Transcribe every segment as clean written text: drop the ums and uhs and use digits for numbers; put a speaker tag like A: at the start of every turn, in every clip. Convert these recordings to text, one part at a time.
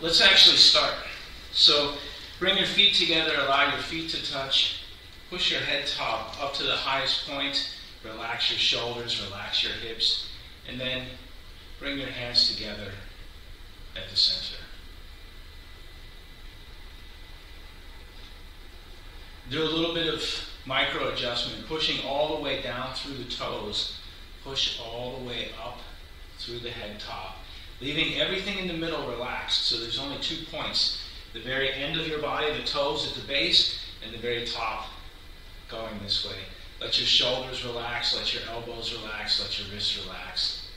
A: let's actually start. So bring your feet together, allow your feet to touch. Push your head top up to the highest point. Relax your shoulders, relax your hips. And then bring your hands together at the center. Do a little bit of micro adjustment, pushing all the way down through the toes. Push all the way up through the head top. Leaving everything in the middle relaxed. So there's only 2 points. The very end of your body, the toes at the base, and the very top going this way. Let your shoulders relax, let your elbows relax, let your wrists relax.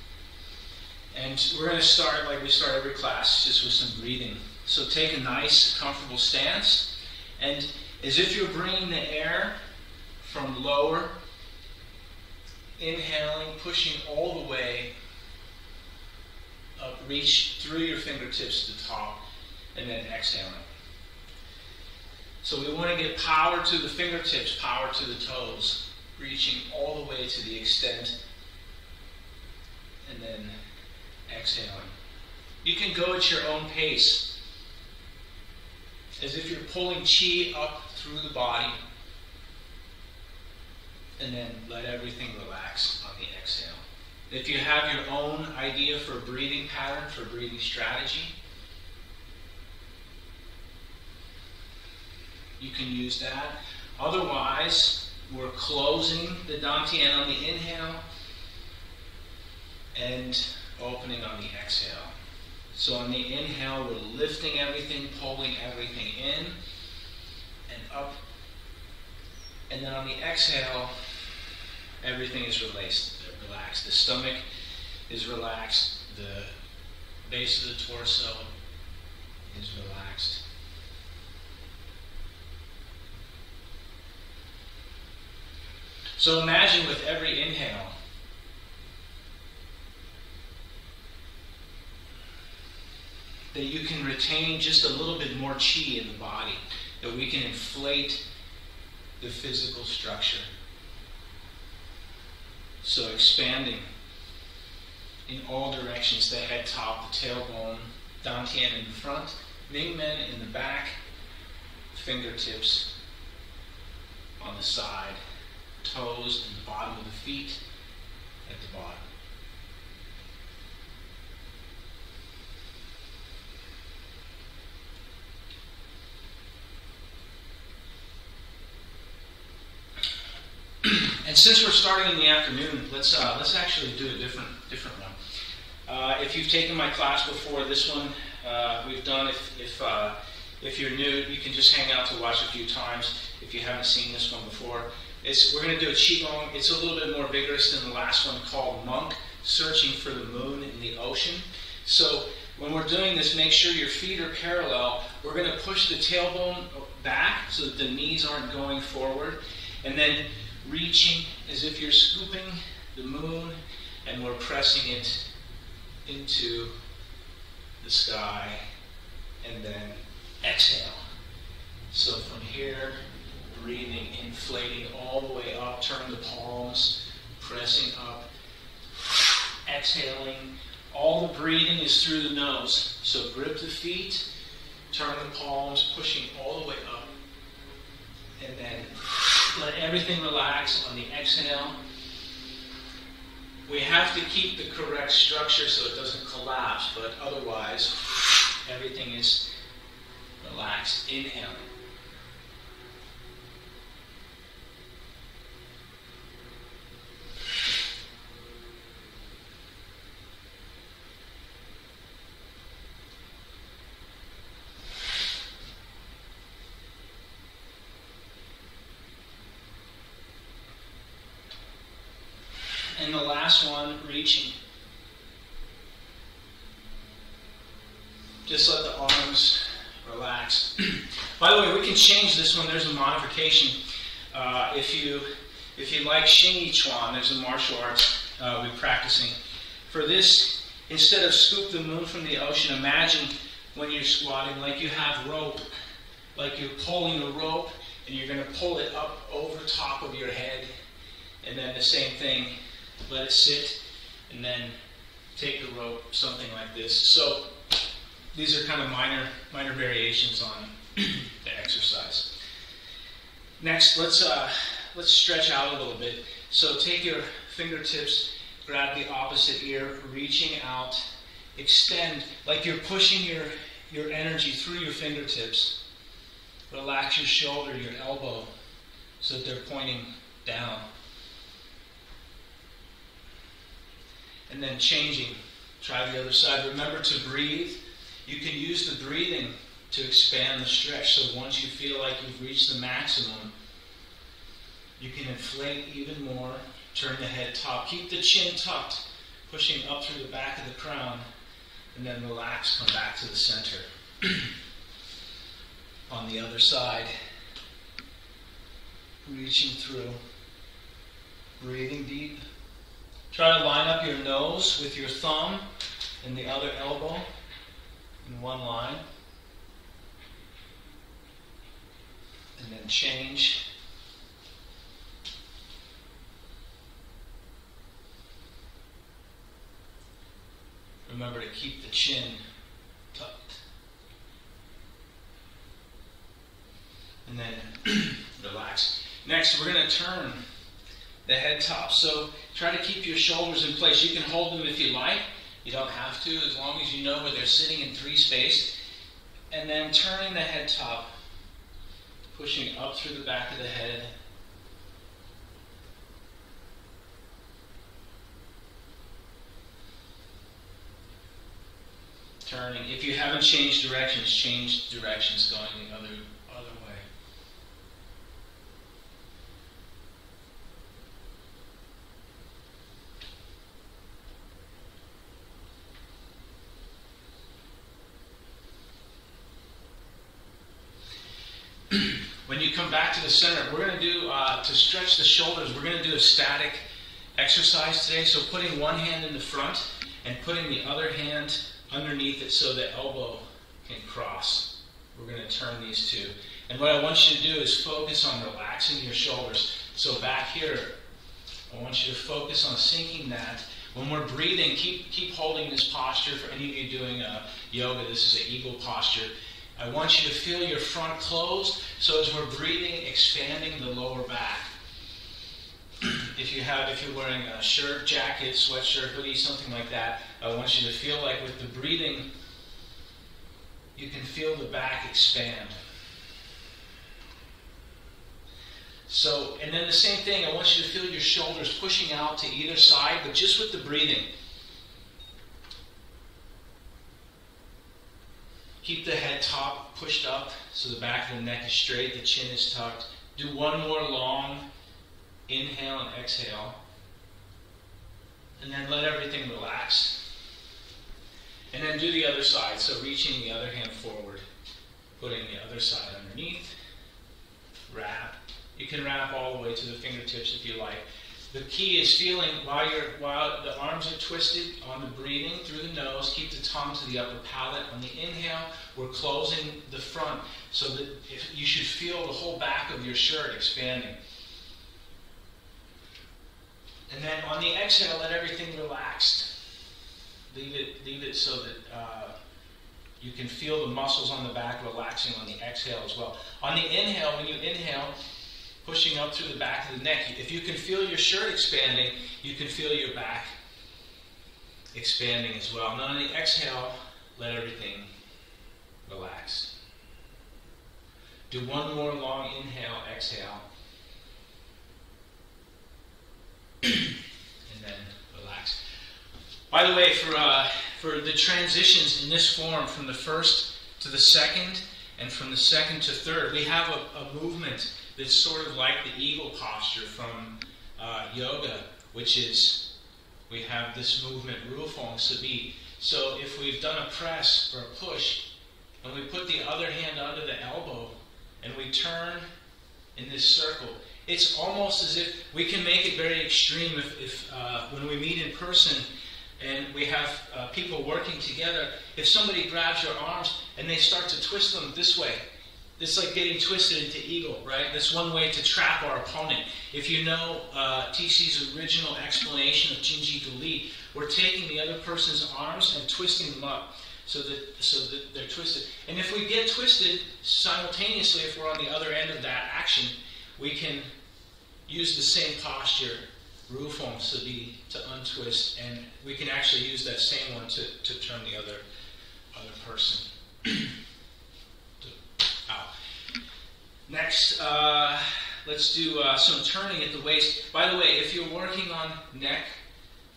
A: And we're going to start like we start every class, just with some breathing. So take a nice, comfortable stance, and as if you're bringing the air from lower, inhaling, pushing all the way up, reach through your fingertips to the top, and then exhaling. So we want to get power to the fingertips, power to the toes, reaching all the way to the extent, and then exhaling. You can go at your own pace, as if you're pulling chi up through the body, and then let everything relax on the exhale. If you have your own idea for a breathing pattern, for breathing strategy, you can use that. Otherwise, we're closing the Dantian on the inhale and opening on the exhale. So on the inhale, we're lifting everything, pulling everything in and up. And then on the exhale, everything is relaxed. The stomach is relaxed. The base of the torso is relaxed. So imagine with every inhale, that you can retain just a little bit more chi in the body, that we can inflate the physical structure. So expanding in all directions, the head top, the tailbone, Dantian in the front, Mingmen in the back, fingertips on the side, toes and the bottom of the feet at the bottom. And since we're starting in the afternoon, let's actually do a different one. If you've taken my class before, this one we've done. If you're new, you can just hang out to watch a few times. If you haven't seen this one before, we're going to do a qigong. It's a little bit more vigorous than the last one, called Monk, Searching for the Moon in the Ocean. So when we're doing this, make sure your feet are parallel. We're going to push the tailbone back so that the knees aren't going forward, and then reaching as if you're scooping the moon, and we're pressing it into the sky, and then exhale. So from here, breathing, inflating all the way up, turn the palms, pressing up, exhaling. All the breathing is through the nose. So grip the feet, turn the palms, pushing all the way up, and then let everything relax on the exhale. We have to keep the correct structure so it doesn't collapse, but otherwise everything is relaxed. Inhaling. And the last one, reaching. Just let the arms relax. By the way, we can change this one. There's a modification. If you like Xing Chuan, there's a martial arts we're practicing. For this, instead of scoop the moon from the ocean, imagine when you're squatting like you have rope, like you're pulling a rope, and you're going to pull it up over top of your head, and then the same thing. Let it sit, and then take the rope, something like this. So these are kind of minor variations on the exercise. Next, let's stretch out a little bit. So take your fingertips, grab the opposite ear, reaching out, extend like you're pushing your energy through your fingertips. Relax your shoulder, your elbow, so that they're pointing down. And then changing. Try the other side. Remember to breathe. You can use the breathing to expand the stretch. So once you feel like you've reached the maximum, you can inflate even more. Turn the head top. Keep the chin tucked, pushing up through the back of the crown. And then relax. Come back to the center. On the other side. Reaching through. Breathing deep. Try to line up your nose with your thumb and the other elbow in one line. And then change. Remember to keep the chin tucked. And then relax. Next, we're going to turn the head top. So try to keep your shoulders in place. You can hold them if you like. You don't have to, as long as you know where they're sitting in 3 space. And then turning the head top, pushing up through the back of the head. Turning. If you haven't changed directions, change directions going the other way. When you come back to the center, we're going to do, to stretch the shoulders, we're going to do a static exercise today. So putting one hand in the front and putting the other hand underneath it so the elbow can cross. We're going to turn these two. And what I want you to do is focus on relaxing your shoulders. So back here, I want you to focus on sinking that. When we're breathing, keep holding this posture. For any of you doing yoga, this is an eagle posture. I want you to feel your front closed, so as we're breathing, expanding the lower back. If you're wearing a shirt, jacket, sweatshirt, hoodie, something like that, I want you to feel like with the breathing, you can feel the back expand. So, and then the same thing, I want you to feel your shoulders pushing out to either side, but just with the breathing. Keep the head top pushed up so the back of the neck is straight, the chin is tucked. Do one more long inhale and exhale. And then let everything relax. And then do the other side. So reaching the other hand forward, putting the other side underneath. Wrap. You can wrap all the way to the fingertips if you like. The key is feeling while the arms are twisted on the breathing through the nose, keep the tongue to the upper palate. On the inhale, we're closing the front so that you should feel the whole back of your shirt expanding. And then on the exhale, let everything relax. Leave it so that you can feel the muscles on the back relaxing on the exhale as well. On the inhale, when you inhale, pushing up through the back of the neck. If you can feel your shirt expanding, you can feel your back expanding as well. And on the exhale, let everything relax. Do one more long inhale, exhale. And then relax. By the way, for the transitions in this form from the first to the second and from the second to third, we have a movement that's sort of like the eagle posture from yoga, which is, we have this movement, Ruofong Sabi. So if we've done a press or a push, and we put the other hand under the elbow, and we turn in this circle, it's almost as if we can make it very extreme if when we meet in person and we have people working together, if somebody grabs your arms and they start to twist them this way, it's like getting twisted into eagle, right? That's one way to trap our opponent. If you know TC's original explanation of Jinji Guli, we're taking the other person's arms and twisting them up. so that they're twisted. And if we get twisted simultaneously, if we're on the other end of that action, we can use the same posture, Ruofeng, to untwist, and we can actually use that same one to turn the other person out. Next, let's do some turning at the waist. By the way, if you're working on neck,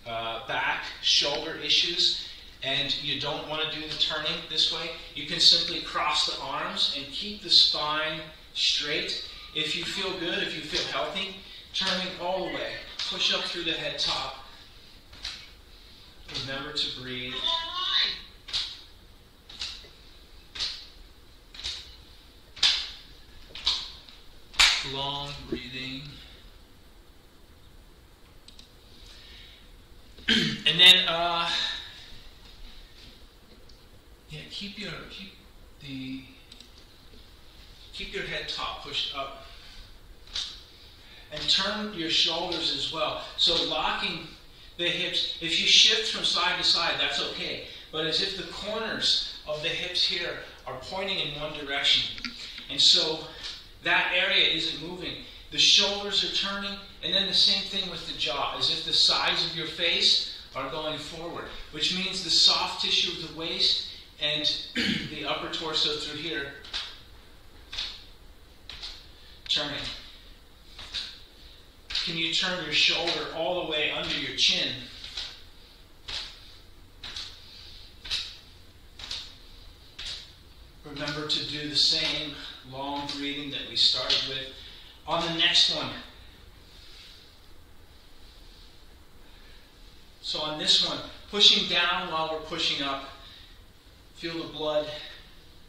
A: back, shoulder issues, and you don't want to do the turning this way, you can simply cross the arms and keep the spine straight. If you feel good, if you feel healthy, turning all the way. Push up through the head top. Remember to breathe. Long breathing. And then, keep your head top pushed up. And turn your shoulders as well. So locking the hips. If you shift from side to side, that's okay. But as if the corners of the hips here are pointing in one direction. And so that area isn't moving. The shoulders are turning, and then the same thing with the jaw, as if the sides of your face are going forward, which means the soft tissue of the waist and the upper torso through here turning. Can you turn your shoulder all the way under your chin? Remember to do the same long breathing that we started with. On the next one. So on this one, pushing down while we're pushing up. Feel the blood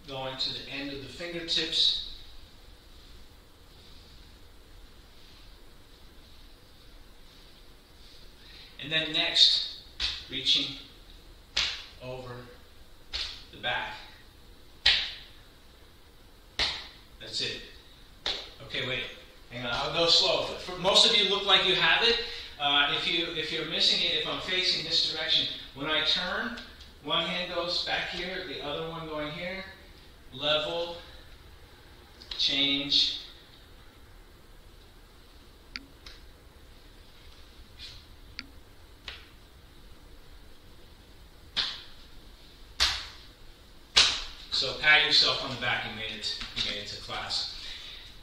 A: going to the end of the fingertips. And then next, reaching over the back. That's it. Okay, wait. Hang on, I'll go slow. For most of you look like you have it. If you're missing it, if I'm facing this direction, when I turn, one hand goes back here, the other one going here. Level, change. So pat yourself on the back, you made it to class.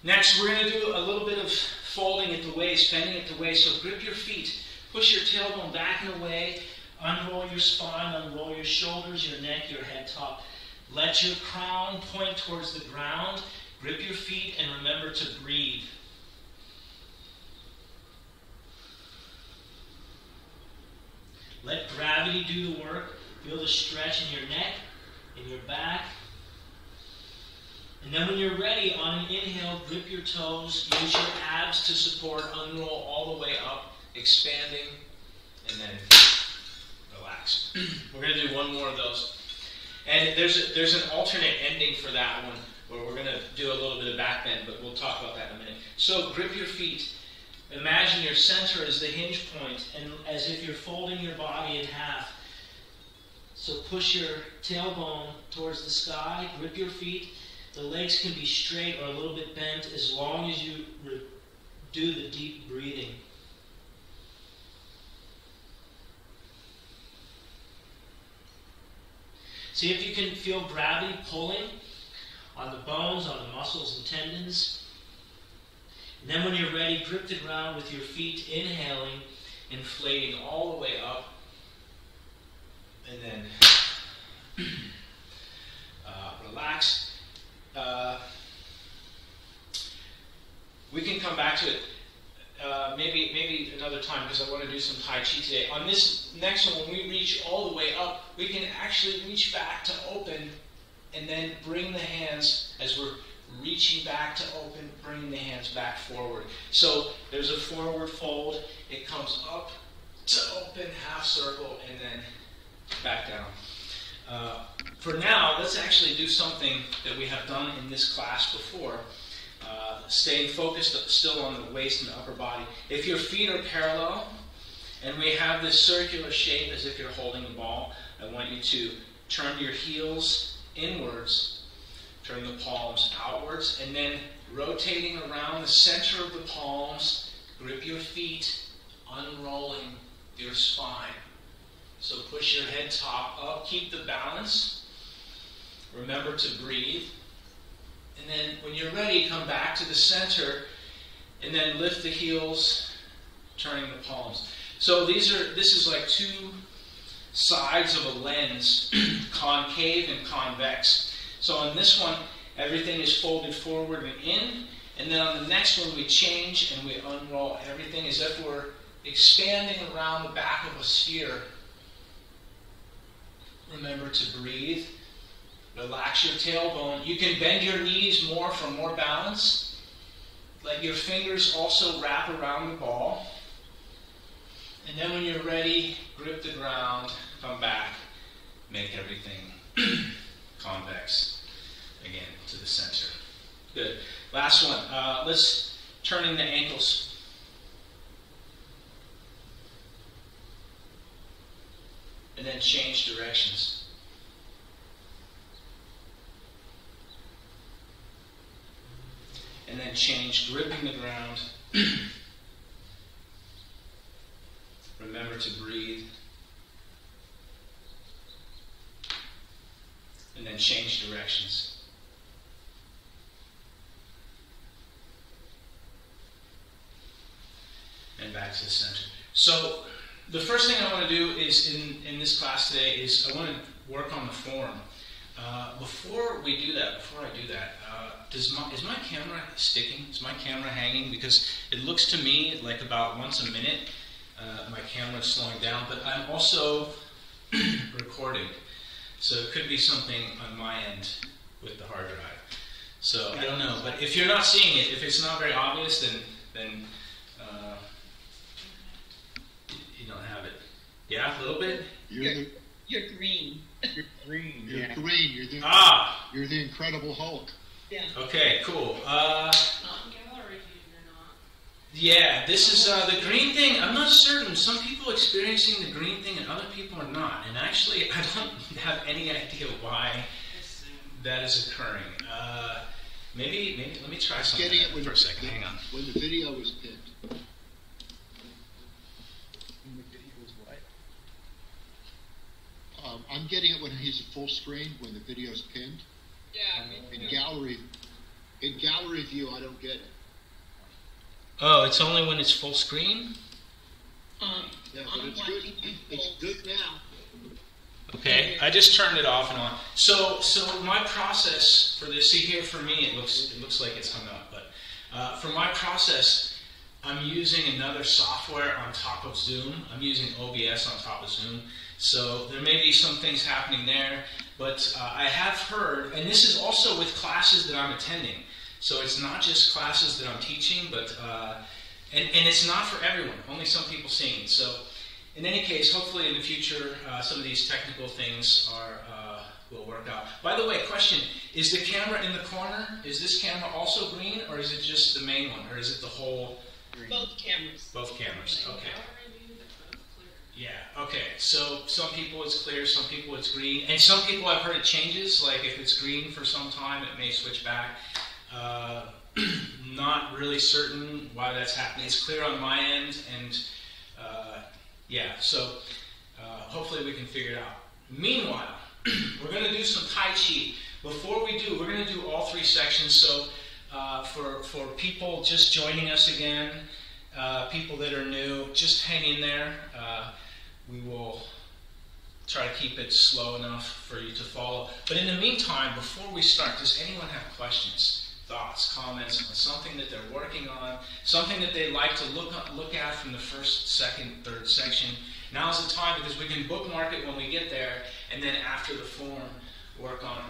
A: Next, we're going to do a little bit of folding at the waist, bending at the waist. So grip your feet, push your tailbone back and away, unroll your spine, unroll your shoulders, your neck, your head top. Let your crown point towards the ground. Grip your feet and remember to breathe. Let gravity do the work. Feel the stretch in your neck, in your back. And then when you're ready, on an inhale, grip your toes, use your abs to support, unroll all the way up, expanding, and then relax. We're going to do one more of those. And there's an alternate ending for that one, where we're going to do a little bit of back bend, but we'll talk about that in a minute. So grip your feet. Imagine your center is the hinge point, and as if you're folding your body in half. So push your tailbone towards the sky, grip your feet. The legs can be straight or a little bit bent as long as you do the deep breathing. See if you can feel gravity pulling on the bones, on the muscles and tendons. And then when you're ready, grip the ground with your feet, inhaling, inflating all the way up. And then relax. We can come back to it maybe another time because I want to do some Tai Chi today. On this next one, when we reach all the way up, we can actually reach back to open and then bring the hands, as we're reaching back to open, bringing the hands back forward. So there's a forward fold. It comes up to open, half circle, and then back down. For now, let's actually do something that we have done in this class before. Staying focused still on the waist and the upper body. If your feet are parallel, and we have this circular shape as if you're holding a ball, I want you to turn your heels inwards, turn the palms outwards, and then rotating around the center of the palms, grip your feet, unrolling your spine. So push your head top up, keep the balance. Remember to breathe. And then when you're ready, come back to the center and then lift the heels, turning the palms. So this is like two sides of a lens, concave and convex. So on this one, everything is folded forward and in, and then on the next one we change and we unroll everything as if we're expanding around the back of a sphere. Remember to breathe. Relax your tailbone. You can bend your knees more for more balance. Let your fingers also wrap around the ball. And then when you're ready, grip the ground, come back, make everything convex again to the center. Good. Last one. Let's turning the ankles. And then change directions. And then change, gripping the ground. Remember to breathe. And then change directions. And back to the center. So the first thing I want to do is in this class today is I want to work on the form. Before I do that, is my camera sticking? Is my camera hanging? Because it looks to me like about once a minute my camera is slowing down, but I'm also recording. So it could be something on my end with the hard drive. So I don't know, but if you're not seeing it, if it's not very obvious, then you don't have it. Yeah, a little bit?
B: You're green.
C: You're green.
D: You're
C: Yeah.
D: green. You're the Incredible Hulk.
B: Yeah.
A: Okay, cool.
E: Not in gallery view, you're not.
A: Yeah, this is the green thing. I'm not certain. Some people are experiencing the green thing and other people are not. And actually, I don't have any idea why that is occurring. Maybe let me try something for a second. Hang on.
D: When the video was pinned. I'm getting it when he's at full screen, when the video's pinned.
E: Yeah,
D: In gallery view, I don't get it.
A: Oh, it's only when it's full screen?
D: Yeah, but it's good. It's good now.
A: Okay, I just turned it off and on. So my process for this, see here for me, it looks like it's hung up, but for my process, I'm using another software on top of Zoom. I'm using OBS on top of Zoom. So there may be some things happening there, but I have heard, and this is also with classes that I'm attending. So it's not just classes that I'm teaching, but and it's not for everyone. Only some people seeing it. So in any case, hopefully in the future, some of these technical things will work out. By the way, question: is the camera in the corner? Is this camera also green, or is it just the main one, or is it the whole?
C: Green.
B: Both cameras.
A: Both cameras. Okay.
E: Gallery view, they're both clear.
A: Yeah, okay. So some people it's clear, some people it's green. And some people I've heard it changes, like if it's green for some time, it may switch back. Not really certain why that's happening. It's clear on my end, and yeah, so hopefully we can figure it out. Meanwhile, we're going to do some Tai Chi. Before we do, we're going to do all three sections. So for people just joining us again, people that are new, just hang in there. We will try to keep it slow enough for you to follow. But in the meantime, before we start, does anyone have questions, thoughts, comments on something that they're working on, something that they'd like to look at from the first, second, third section? Now's the time, because we can bookmark it when we get there, and then after the form, work on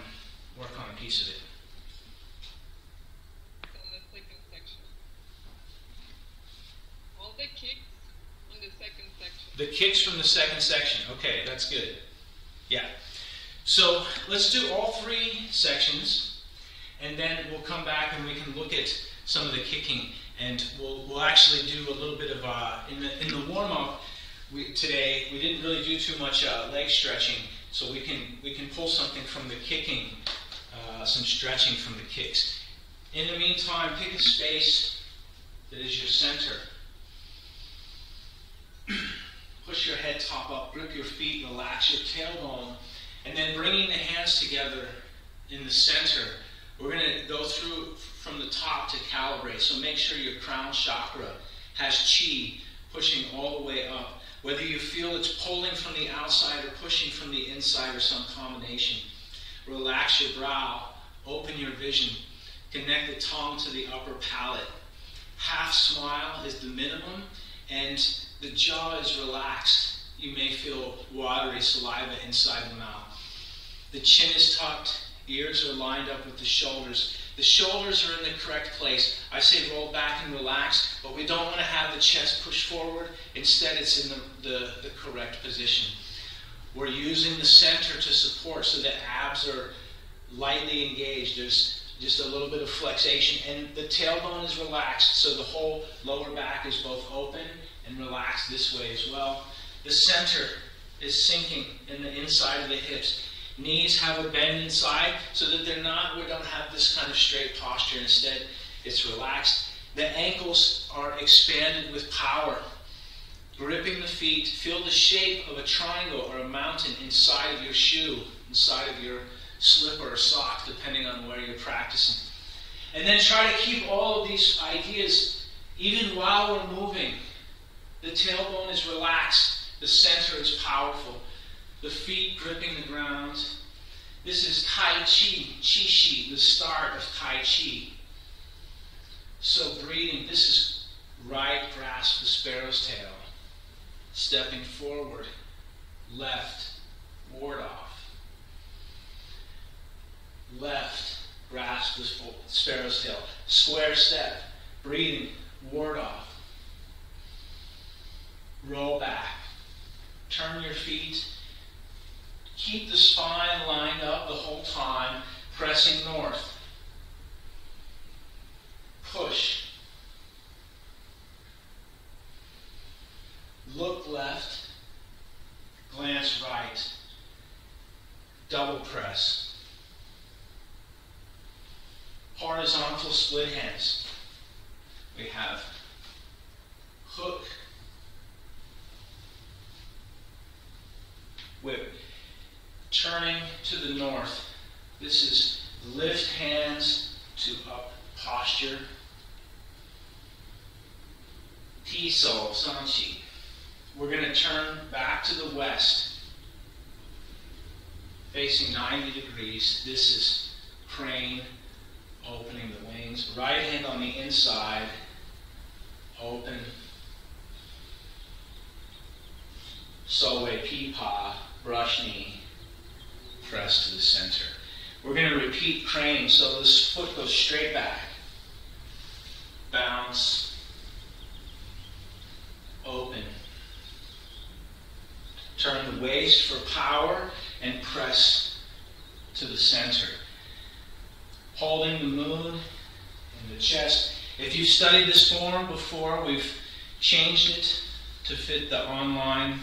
A: a piece of it.
E: On the second section. All the kicks on the second section.
A: The kicks from the second section. Okay, that's good. Yeah. So let's do all three sections, and then we'll come back and we can look at some of the kicking, and we'll actually do a little bit of in the warm up today. We didn't really do too much leg stretching, So we can pull something from the kicking, some stretching from the kicks. In the meantime, pick a space that is your center. Push your head top up, grip your feet, relax your tailbone, and then bringing the hands together in the center. We're going to go through from the top to calibrate. So make sure your crown chakra has chi pushing all the way up. Whether you feel it's pulling from the outside or pushing from the inside or some combination. Relax your brow, open your vision, connect the tongue to the upper palate. Half smile is the minimum, and the jaw is relaxed. You may feel watery saliva inside the mouth. The chin is tucked, ears are lined up with the shoulders. The shoulders are in the correct place. I say roll back and relax, but we don't want to have the chest push forward. Instead, it's in the correct position. We're using the center to support so that abs are lightly engaged. There's just a little bit of flexation, and the tailbone is relaxed, so the whole lower back is both open and relaxed this way as well. The center is sinking in the inside of the hips. Knees have a bend inside so that we don't have this kind of straight posture. Instead, it's relaxed. The ankles are expanded with power. Gripping the feet, feel the shape of a triangle or a mountain inside of your shoe, inside of your slipper or sock, depending on where you're practicing. And then try to keep all of these ideas, even while we're moving. The tailbone is relaxed. The center is powerful. The feet gripping the ground. This is Tai Chi, Chi Chi, the start of Tai Chi. So breathing, this is right grasp the sparrow's tail. Stepping forward, left, ward off. Left, grasp the sparrow's tail. Square step, breathing, ward off. Roll back. Turn your feet. Keep the spine lined up the whole time, pressing north. Push. Look left. Glance right. Double press. Horizontal split hands. We have hook, whip. Turning to the north. This is lift hands to up posture. Tiso Sanchi. We're going to turn back to the west, facing 90 degrees. This is crane, opening the wings. Right hand on the inside, open. Soe Pipa, brush knee. Press to the center. We're going to repeat crane, so this foot goes straight back. Bounce. Open. Turn the waist for power and press to the center. Holding the moon in the chest. If you've studied this form before, we've changed it to fit the online.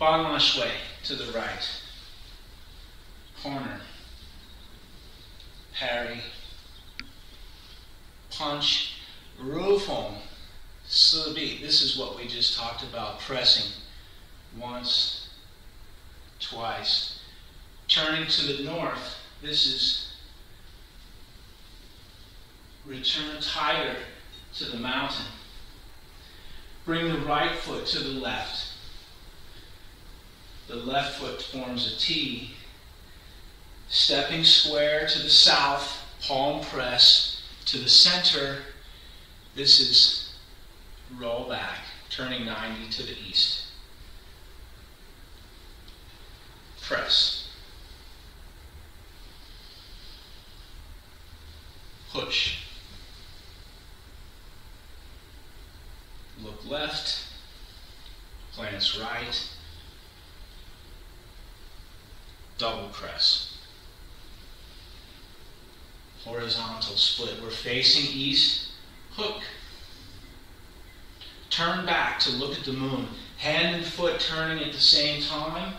A: Banla Shui to the right. Corner, parry, punch, Rufeng, Sibi. This is what we just talked about, pressing once, twice. Turning to the north, this is return tighter to the mountain. Bring the right foot to the left. The left foot forms a T. Stepping square to the south, palm press to the center. This is roll back, turning 90 to the east. Press. Push. Look left, glance right, double press. Horizontal split. We're facing east. Hook. Turn back to look at the moon. Hand and foot turning at the same time.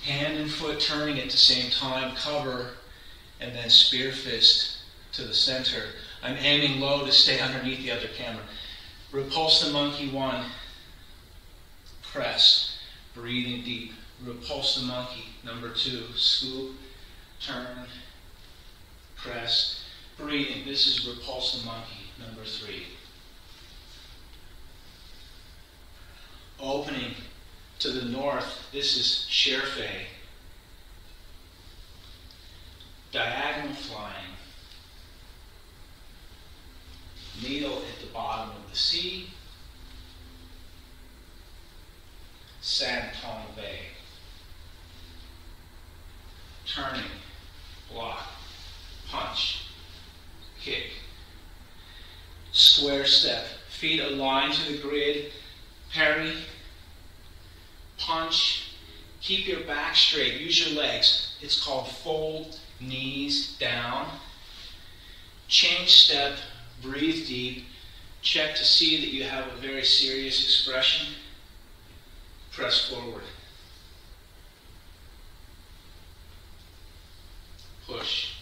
A: Hand and foot turning at the same time, cover, and then spear fist to the center. I'm aiming low to stay underneath the other camera. Repulse the monkey, 1. Press, breathing deep. Repulse the monkey, number 2. Scoop, turn, press, breathing. This is repulse the monkey, number 3. Opening to the north, this is Sherfei. Diagonal flying. Needle at the bottom of the sea. Santong Bay. Turning, block, punch, kick. Square step, feet aligned to the grid. Parry, punch, keep your back straight, use your legs. It's called fold, knees down. Change step, breathe deep. Check to see that you have a very serious expression. Press forward. Push.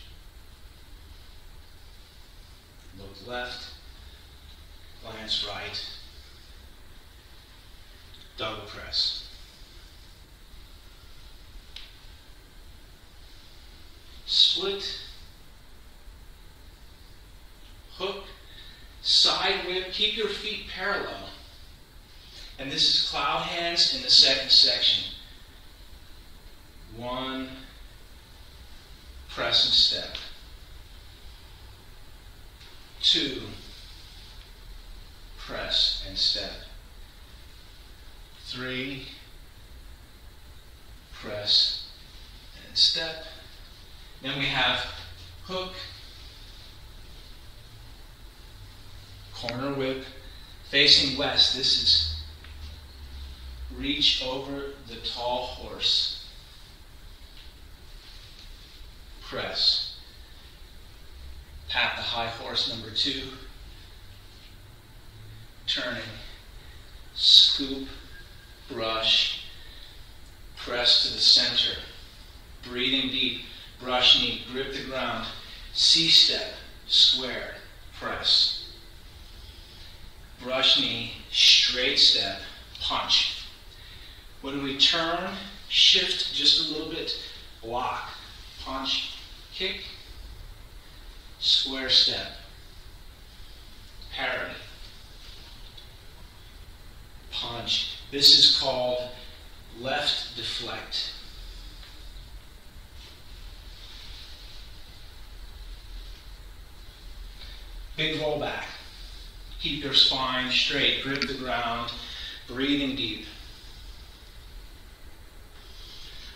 A: Look left, glance right. Double press. Split. Hook. Side whip. Keep your feet parallel. And this is cloud hands in the second section. 1. Press and step. 2. Press and step. 3. Press and step. Then we have hook, corner whip, facing west. This is reach over the tall horse. Press. Pat the high horse, number 2. Turning. Scoop. Brush. Press to the center. Breathing deep. Brush knee. Grip the ground. C-step. Square. Press. Brush knee. Straight step. Punch. When we turn, shift just a little bit. Block. Punch. Kick. Square step. Parry. Punch. This is called left deflect. Big rollback. Keep your spine straight. Grip the ground. Breathing deep.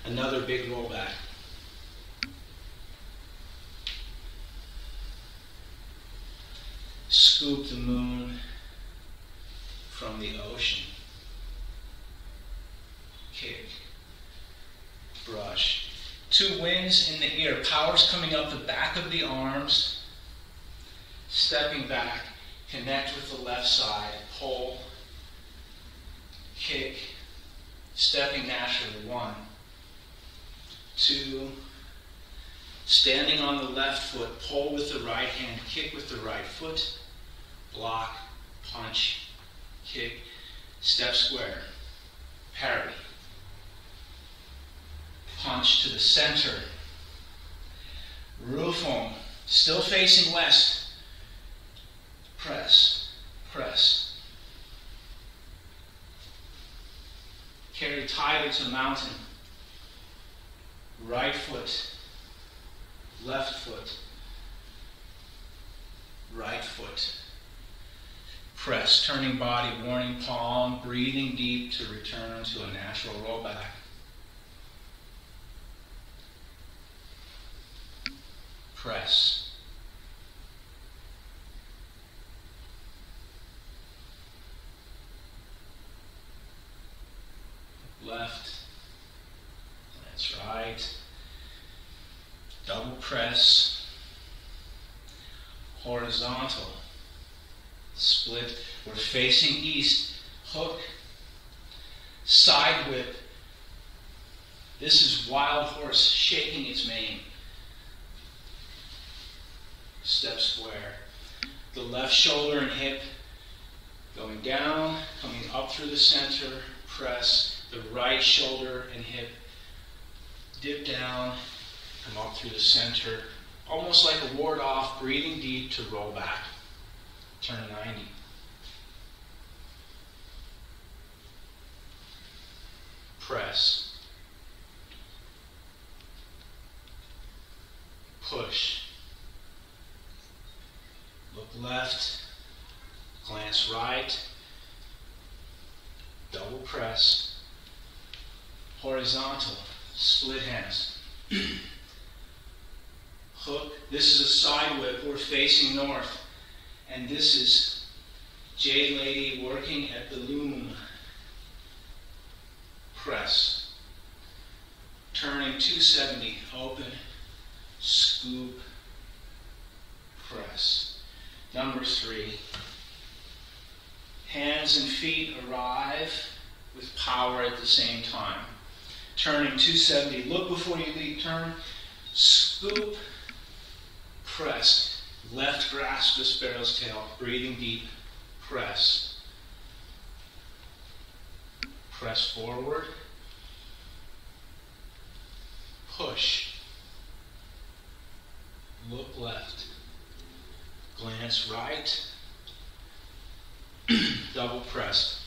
A: Another big rollback. Scoop the moon from the ocean. Kick. Brush. 2 wings in the ear. Power's coming up the back of the arms. Stepping back. Connect with the left side. Pull. Kick. Stepping naturally. 1. 2. Standing on the left foot, pull with the right hand, kick with the right foot, block, punch, kick, step square, parry, punch to the center, Rufung, still facing west, press, press, carry tiger to mountain, right foot, left foot, right foot. Press, turning body, warning palm, breathing deep to return to a natural rollback. Press. Left. That's right. Double press. Horizontal. Split. We're facing east. Hook. Side whip. This is wild horse shaking its mane. Step square. The left shoulder and hip going down, coming up through the center, press. The right shoulder and hip dip down, come up through the center, almost like a ward off, breathing deep to roll back. Turn 90. Press. Push. Look left, glance right, double press, horizontal, split hands. Hook. This is a side whip. We're facing north. And this is Jade Lady working at the loom. Press. Turning 270. Open. Scoop. Press. Number 3. Hands and feet arrive with power at the same time. Turning 270. Look before you leap. Turn. Scoop. Press. Left grasp the sparrow's tail. Breathing deep. Press. Press forward. Push. Look left. Glance right. Double press.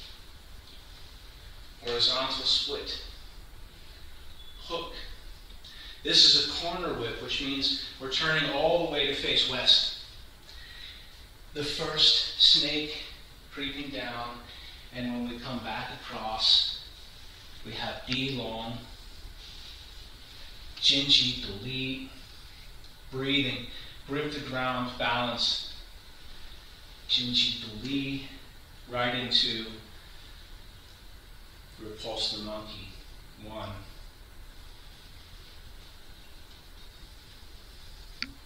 A: Horizontal split. Hook. This is a corner whip, which means we're turning all the way to face west. The first snake creeping down, and when we come back across, we have B long, Jinji delete, breathing, grip the ground, balance, Jinji delete, right into repulse the monkey. 1,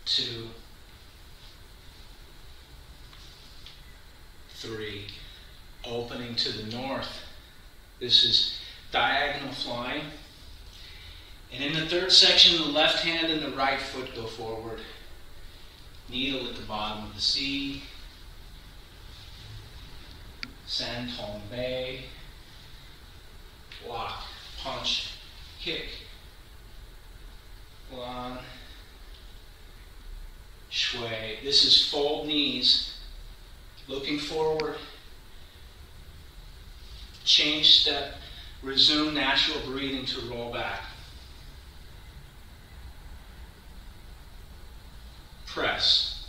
A: 2, 3, opening to the north. This is diagonal flying. And in the third section, the left hand and the right foot go forward. Needle at the bottom of the sea. San Tombe. Block, punch, kick. Lan. Shui. This is fold knees. Looking forward. Change step. Resume natural breathing to roll back. Press.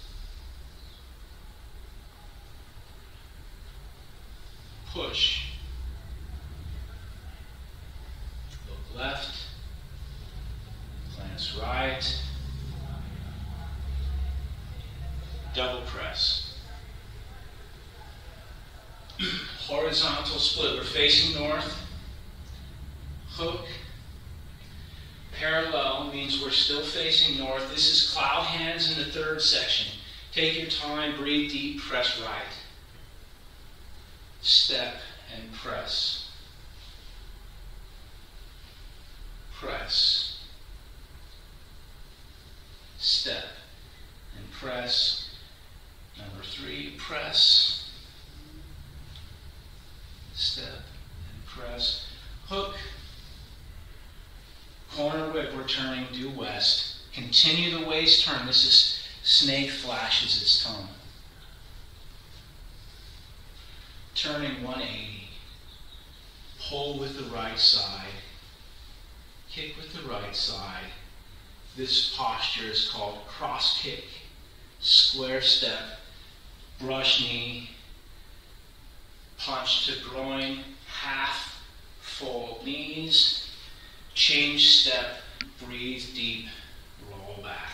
A: Push. Look left. Glance right. Double press. Horizontal split. We're facing north. Hook. Parallel means we're still facing north. This is cloud hands in the third section. Take your time, breathe deep, press right. Step and press. Press. Step and press. Number 3, press. Step and press. Hook. Corner whip, we're turning due west. Continue the waist turn. This is snake flashes its tongue. Turning 180. Pull with the right side. Kick with the right side. This posture is called cross kick. Square step. Brush knee. Punch to groin. Half fold knees. Change step, breathe deep, roll back.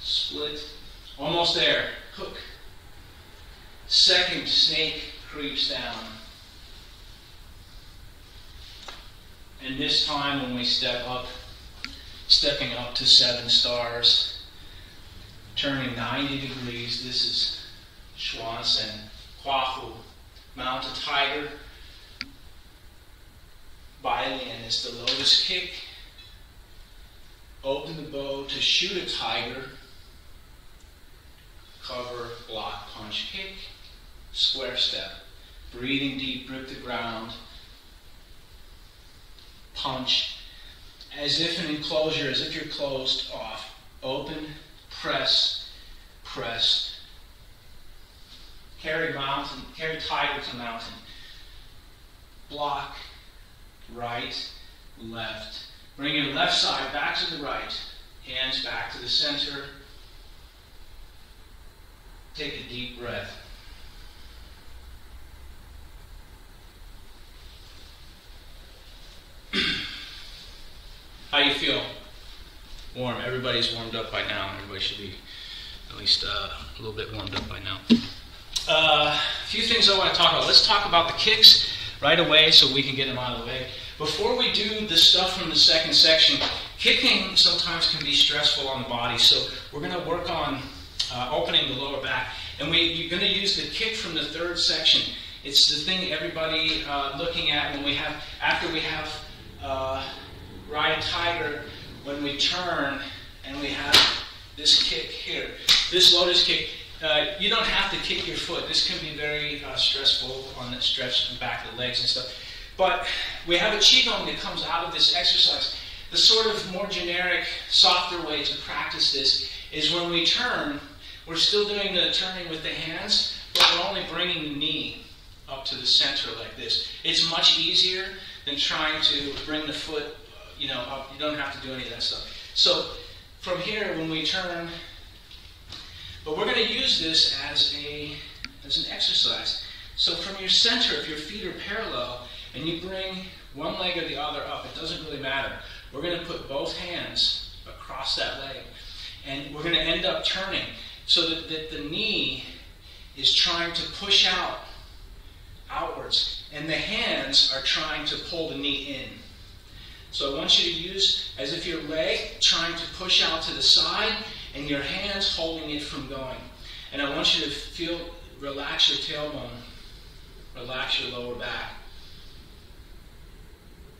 A: Split, almost there, hook. second snake creeps down. And this time when we stepping up to 7 stars, turning 90 degrees, this is Swansen, Kwafu, mount a tiger, Bailian is the lotus kick, open the bow to shoot a tiger, cover, block, punch, kick, square step, breathing deep, grip the ground, punch, as if an enclosure, as if you're closed off, open, press, press, carry tiger to mountain, block, right, left, bring your left side back to the right, hands back to the center, take a deep breath. How you feel? Warm. Everybody's warmed up by now. Everybody should be at least a little bit warmed up by now. A few things I want to talk about. Let's talk about the kicks right away so we can get them out of the way. Before we do the stuff from the second section, kicking sometimes can be stressful on the body, so we're going to work on opening the lower back. And you're going to use the kick from the third section. It's the thing everybody looking at when we have, after we have ride tiger, when we turn and we have this kick here, this lotus kick. You don't have to kick your foot. This can be very stressful on the stretch and back of the legs and stuff. But we have a qigong that comes out of this exercise. The sort of more generic, softer way to practice this is when we turn, we're still doing the turning with the hands, but we're only bringing the knee up to the center like this. It's much easier than trying to bring the foot, up. You don't have to do any of that stuff. So from here, when we turn, but we're going to use this as an exercise. So from your center, if your feet are parallel, and you bring one leg or the other up, it doesn't really matter. We're going to put both hands across that leg. And we're going to end up turning so that the knee is trying to push outwards. And the hands are trying to pull the knee in. So I want you to use as if your leg trying to push out to the side and your hands holding it from going. And I want you to relax your tailbone, relax your lower back.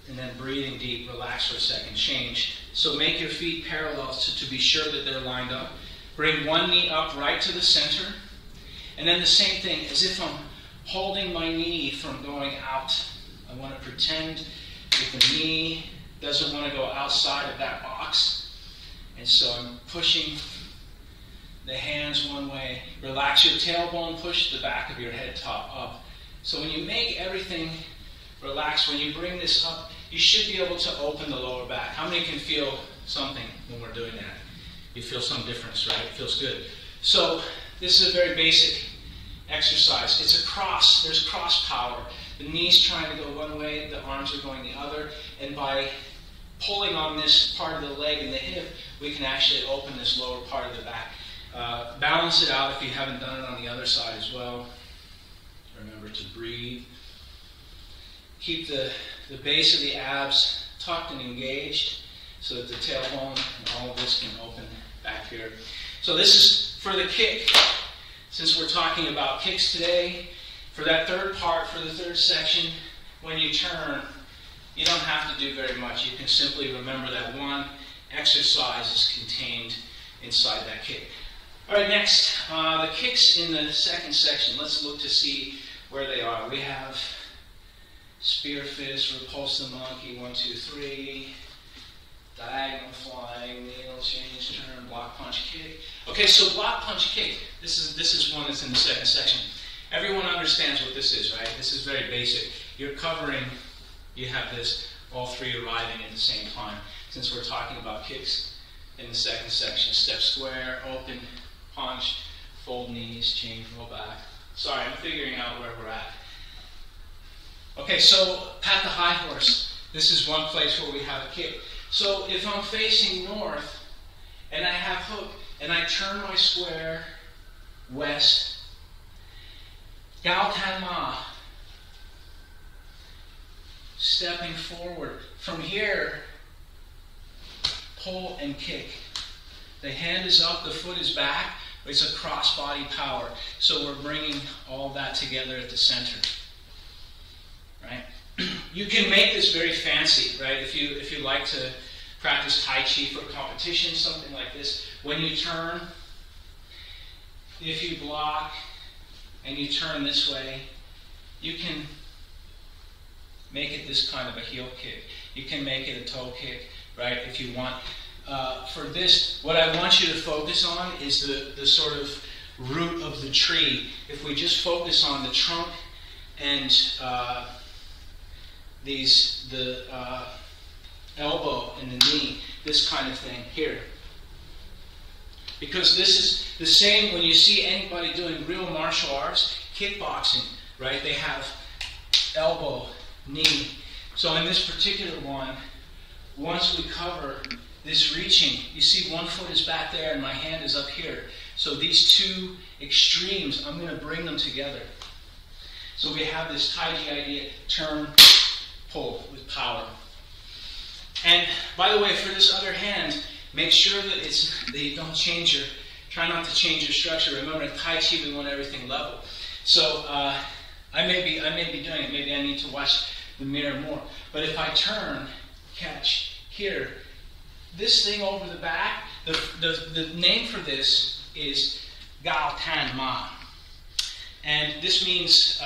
A: And then breathing deep, relax for a second, change. So make your feet parallel to be sure that they're lined up. Bring one knee up right to the center. And then the same thing, as if I'm holding my knee from going out. I want to pretend that the knee doesn't want to go outside of that box. And so I'm pushing the hands one way. Relax your tailbone, push the back of your head top up. So when you make everything relax, when you bring this up, you should be able to open the lower back. How many can feel something when we're doing that? You feel some difference, right? It feels good. So this is a very basic exercise. It's a cross. There's cross power. The knee's trying to go one way, the arms are going the other, and by pulling on this part of the leg and the hip, we can actually open this lower part of the back. Balance it out if you haven't done it on the other side as well. Remember to breathe. Keep the base of the abs tucked and engaged so that the tailbone and all of this can open back here. So this is for the kick. Since we're talking about kicks today, for that third part, for the third section, when you turn, you don't have to do very much. You can simply remember that one exercise is contained inside that kick. All right, next, the kicks in the second section. Let's look to see where they are. We have spear fist, repulse the monkey, 1, 2, 3, diagonal flying, needle change, turn, block, punch, kick. Okay, so block, punch, kick. This is one that's in the second section. Everyone understands what this is, right? This is very basic. You're covering, you have this, all three arriving at the same time. Since we're talking about kicks in the second section, step square, open, punch, fold knees, change, roll back. Sorry, I'm figuring out where we're at. Okay, so pat the high horse. This is one place where we have a kick. So if I'm facing north and I have hook and I turn my square west, Gao Tan Ma. Stepping forward. From here, pull and kick. The hand is up, the foot is back. It's a cross-body power. So we're bringing all that together at the center. Right? You can make this very fancy, right? If you like to practice Tai Chi for competition, something like this. When you turn, if you block and you turn this way, you can make it this kind of a heel kick. You can make it a toe kick, right, if you want. For this, what I want you to focus on is the sort of root of the tree. If we just focus on the trunk and the elbow and the knee, this kind of thing here. Because this is the same when you see anybody doing real martial arts, kickboxing, right? They have elbow, knee. So in this particular one, once we cover this reaching, you see one foot is back there and my hand is up here. So these two extremes, I'm going to bring them together. So we have this Tai Chi idea, turn, pull with power. And by the way, for this other hand, make sure that you don't try not to change your structure. Remember, in Tai Chi we want everything level. So I may be doing it. Maybe I need to watch the mirror more. But if I turn, catch here, this thing over the back, the name for this is Gao Tan Ma. And this means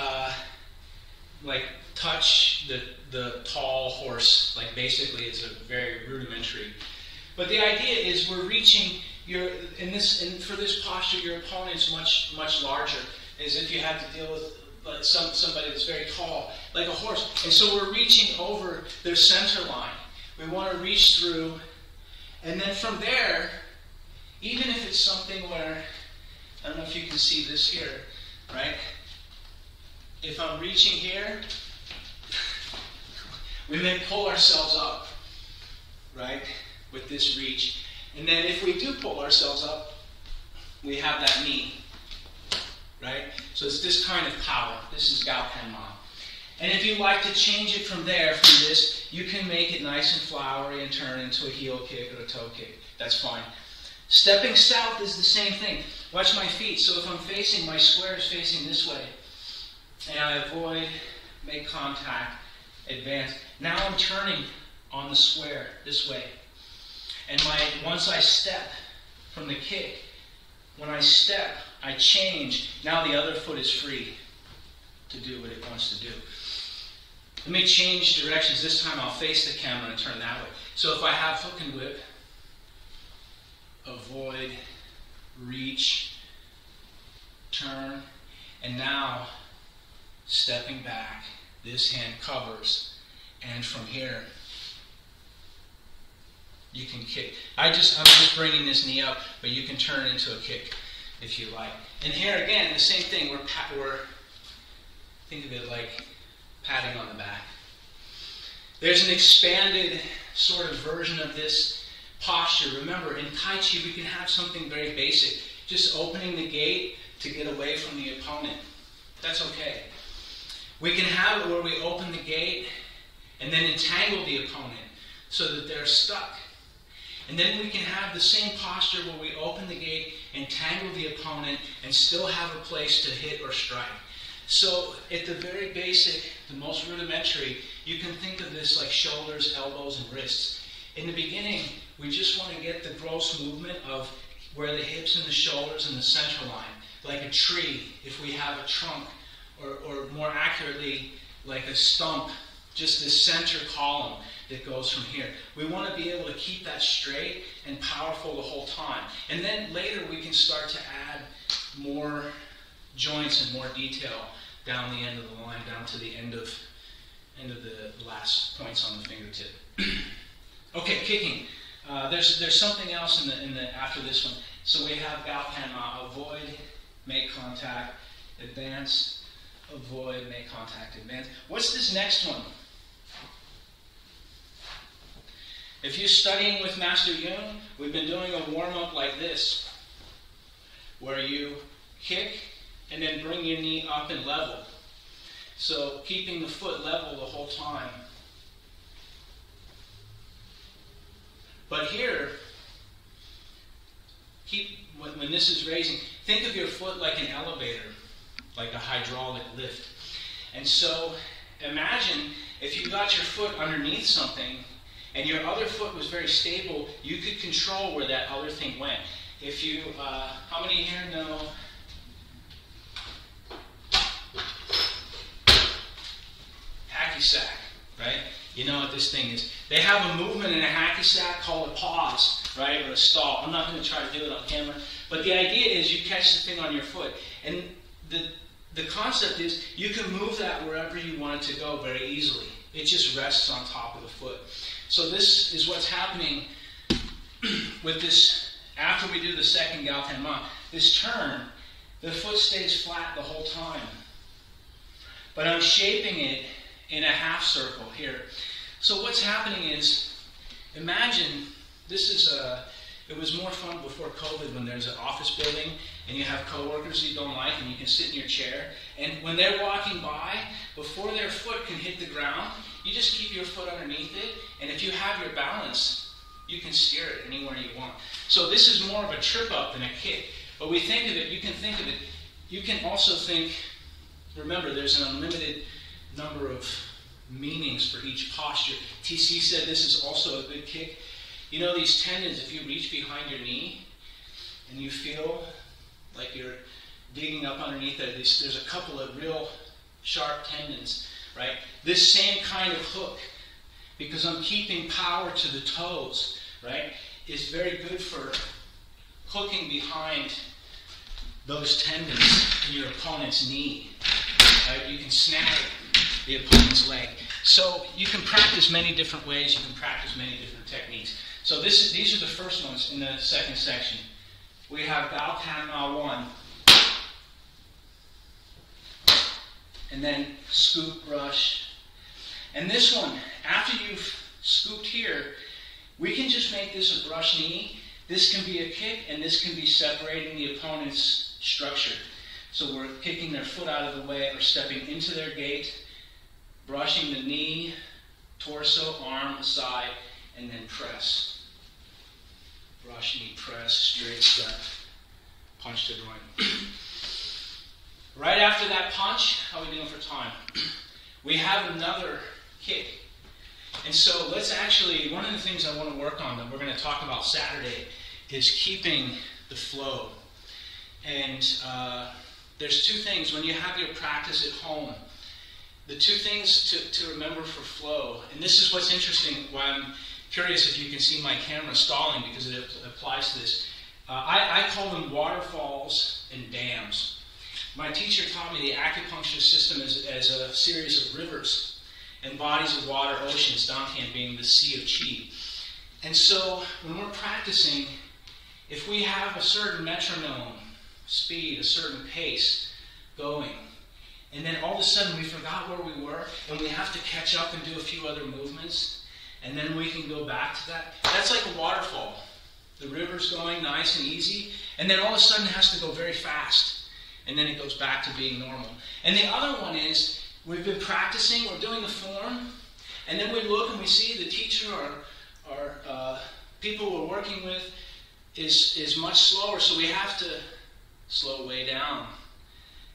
A: like touch the tall horse. Like basically it's a very rudimentary. But the idea is we're reaching for this posture, your opponent's much larger, as if you have to deal with somebody that's very tall, like a horse. And so we're reaching over their center line. We want to reach through, and then from there, even if it's something where, I don't know if you can see this here, right? If I'm reaching here, we may pull ourselves up, right, with this reach. And then if we do pull ourselves up, we have that knee, right? So it's this kind of power. This is Gao Tan Ma. And if you like to change it from this, you can make it nice and flowery and turn into a heel kick or a toe kick. That's fine. Stepping south is the same thing. Watch my feet. So if I'm facing, my square is facing this way. And I avoid, make contact, advance. Now I'm turning on the square this way. And once I step from the kick, when I step, I change. Now the other foot is free to do what it wants to do. Let me change directions. This time I'll face the camera and turn that way. So if I have hook and whip, avoid, reach, turn, and now stepping back, this hand covers, and from here you can kick. I'm just bringing this knee up, but you can turn it into a kick if you like. And here again, the same thing. We're think of it like patting on the back. There's an expanded sort of version of this posture. Remember, in Tai Chi we can have something very basic, just opening the gate to get away from the opponent. That's okay. We can have it where we open the gate and then entangle the opponent so that they're stuck. And then we can have the same posture where we open the gate, entangle the opponent, and still have a place to hit or strike. So at the very basic, the most rudimentary, you can think of this like shoulders, elbows, and wrists. In the beginning, we just want to get the gross movement of where the hips and the shoulders and the center line, like a tree, if we have a trunk, or more accurately, like a stump, just this center column that goes from here. We want to be able to keep that straight and powerful the whole time. And then later we can start to add more joints and more detail down the end of the line, down to the end of the last points on the fingertip. Okay, kicking. There's something else in the after this one. So we have Gao Tan Ma, avoid, make contact, advance, avoid, make contact, advance. What's this next one? If you're studying with Master Yun, we've been doing a warm-up like this, where you kick, and then bring your knee up and level. So keeping the foot level the whole time. But here, when this is raising, think of your foot like an elevator, like a hydraulic lift. And so imagine if you got your foot underneath something and your other foot was very stable, you could control where that other thing went. If you, how many here know hacky sack, right? You know what this thing is. They have a movement in a hacky sack called a pause, right, or a stall. I'm not going to try to do it on camera, but the idea is you catch the thing on your foot, and the concept is you can move that wherever you want it to go very easily. It just rests on top of the foot. So this is what's happening with this. After we do the second Gautama, this turn, the foot stays flat the whole time. But I'm shaping it in a half circle here. So what's happening is, imagine this is it was more fun before COVID when there's an office building and you have coworkers you don't like and you can sit in your chair. And when they're walking by, before their foot can hit the ground, you just keep your foot underneath it. And if you have your balance, you can steer it anywhere you want. So this is more of a trip up than a kick. But we think of it, you can think of it, you can also think, remember there's an unlimited number of meanings for each posture. TC said this is also a good kick. You know these tendons, if you reach behind your knee and you feel like you're digging up underneath it, there's a couple of real sharp tendons, right? This same kind of hook, because I'm keeping power to the toes, right, is very good for hooking behind those tendons in your opponent's knee. Right? You can snag the opponent's leg. So you can practice many different ways. You can practice many different techniques. So these are the first ones in the second section. We have Gautama 1. And then scoop, brush. And this one, after you've scooped here, we can just make this a brush knee. This can be a kick, and this can be separating the opponent's structure. So we're kicking their foot out of the way or stepping into their gait, brushing the knee, torso, arm aside, and then press. Brush, knee, press, straight step, punch to groin. Right after that punch, how are we doing for time? We have another kick. And so let's actually, one of the things I want to work on that we're going to talk about Saturday is keeping the flow. And there's two things. When you have your practice at home, the two things to remember for flow, and this is what's interesting, why I'm curious if you can see my camera stalling because it applies to this. I call them waterfalls and dams. My teacher taught me the acupuncture system as a series of rivers and bodies of water, oceans, Dantian being the sea of chi. And so when we're practicing, if we have a certain metronome speed, a certain pace going, and then all of a sudden we forgot where we were and we have to catch up and do a few other movements, and then we can go back to that. That's like a waterfall. The river's going nice and easy, and then all of a sudden it has to go very fast, and then it goes back to being normal. And the other one is, we've been practicing, we're doing the form, and then we look and we see the teacher or people we're working with is much slower, so we have to slow way down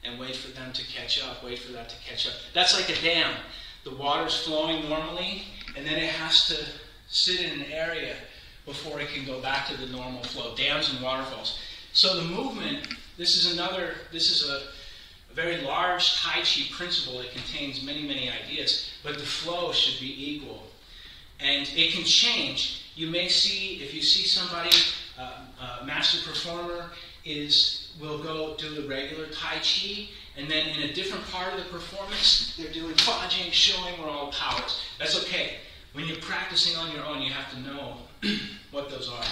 A: and wait for them to catch up, wait for that to catch up. That's like a dam. The water's flowing normally, and then it has to sit in an area before it can go back to the normal flow. Dams and waterfalls. So the movement, this is a very large Tai Chi principle that contains many, many ideas, but the flow should be equal. And it can change. You may see, if you see somebody, a master performer will go do the regular Tai Chi, and then in a different part of the performance, they're doing Fajing, showing where all powers. That's okay. When you're practicing on your own, you have to know what those are.